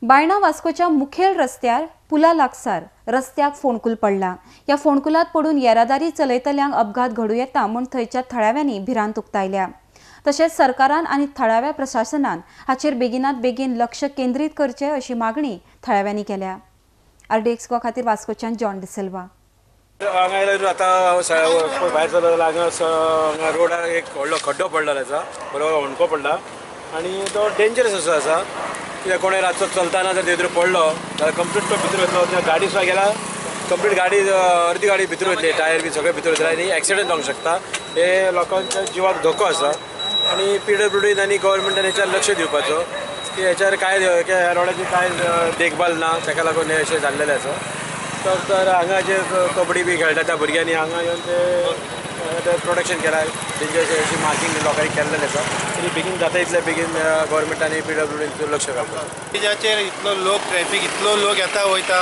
बायणा वास्कोच्या मुखेल रस्त्यार पुला लागसार रस्त्याक फोंडकूल पडला। या फोंडकुलात पडून येरादारी चलयतल्यांक अपघात घडू येता म्हूण थंयच्या थळाव्यांनी भिरांत उक्तायल्या। तशेंच सरकारान आनी थळाव्या प्रशासनान हाचेर बेगिनात बेगीन लक्ष केंद्रीत करचे अशी मागणी थळाव्यांनी केल्या। RDX खातीर वास्कोच्यान जॉन डिसिल्वा। आता भायर सरला रोडार एक व्हडलो खड्डो पडला त्याचा बरोबर होणको पडला आणि तो डेंजरस असो आसा कित्याक कोणें रातचो चलताना जर तेतून पडलो जाल्यार कंप्लीट तो भितर वयतलो गाडी सुद्दां गेला कंप्लीट गाडी अर्दी गाडी भितर वयतली टायर बी सगळे भितर वयतले आनी एक्सिडेंट जावंक शकता। हे लोकांच्या जिवाक धोको आसा आनी PWD आनी गव्हर्मेंटान हेचेर लक्ष दिवपाचो की हेचेर काय ह्या रोडाची काय देखभाल ना ताका लागून हे अशें जाल्लेलें आसा। तर हांगा जे कबड्डी बी खेळटा त्या भुरग्यांनी हांगा येवन ते प्रोटेक्शन केला तेंचे अशी मार्किंग लोकांनी केल्लेलें आसा तरी बेगीन जाता इतले बेगीन गव्हर्मेंटानी PWD लक्ष घालता। ब्रिजाचेर इतलो लोक ट्रॅफिक इतलो लोक येता वयता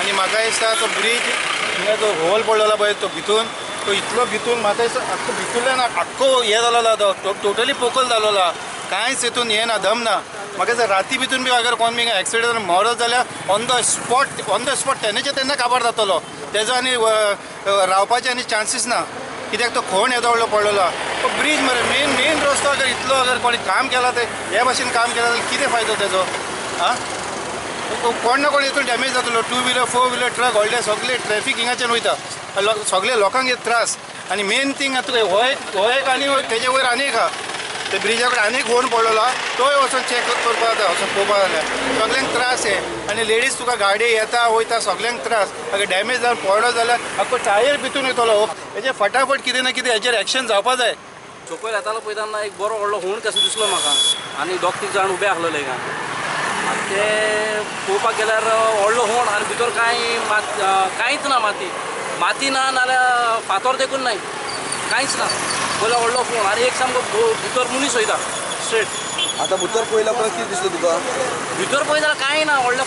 आनी म्हाका दिसता तो ब्रीज हिंगा जो होल पडलेलो पळय तो भितून तो इतलो भितून म्हाका दिसता आख्खो भितूरल्यान आख्खो हे जालोला तो टोटली पोकळ जालोला कांयच हितून हे ना दम ना। म्हाका दिसता राती भितून बी अगर कोण बी एक्सिडेंट मरत जाल्यार ऑन द स्पॉट तेन्ना काबार जातलो तेजो आनी रावपाचे आनी चान्सीस ना कित्याक तो खोण येदो व्हडलो पडलेलो तो ब्रीज मरे मेन रस्तो अगर इतलो अगर कोणी काम केला ते हे भाशेन काम केला जाल्यार कितें फायदो तेजो आं कोण ना कोण हितून डॅमेज जातलो 2 व्हिलर 4 व्हिलर ट्रक व्हडले सगळे ट्रॅफिक हिंगाच्यान वयता सगळे लोकांक हे त्रास आनी मेन थिंग आतां हो एक आनी तेजे वयर आनीक आहा ते ब्रिजा कडेन आनीक होण पडलेलो तोय वचून चॅक करपा जाता वचून पळोवपा जाल्यार सगळ्यांक त्रास हे आनी लेडीज तुका गाडी येता वयता सगळ्यांक त्रास अगर डॅमेज जावन पडलो जाल्यार आख्खो टायर भितून येतलो हेजे फटाफट कितें ना कितें हेचेर एक्शन जावपा जाय। सकयल येतालो पळयतना एक बरो व्हडलो हुण कसो दिसलो म्हाका आनी 2-3 जाण उबे आसलेले हिंगा ते पळोवपाक गेल्यार व्हडलो हुण आनी भितर कांयच ना माती ना नाल्यार फातर देखून नाय कांयच ना पयलो व्हडलो हुण आनी एक सामको भितर मनीस वयता स्ट्रेट। आता भितर पळयला पळय कितें दिसलें तुका? भितर पळय जाल्यार कांय ना व्हडले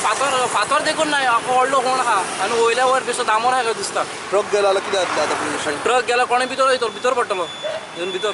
फातर देखून नाय आख्खो व्हडलो हुण आहा आनी वयल्या वयर बेश्टो दामोर आहा दिसता। ट्रक गेला जाल्यार कितें जातलें आतां? ट्रक गेल्यार कोणें भितर पडटलो भितर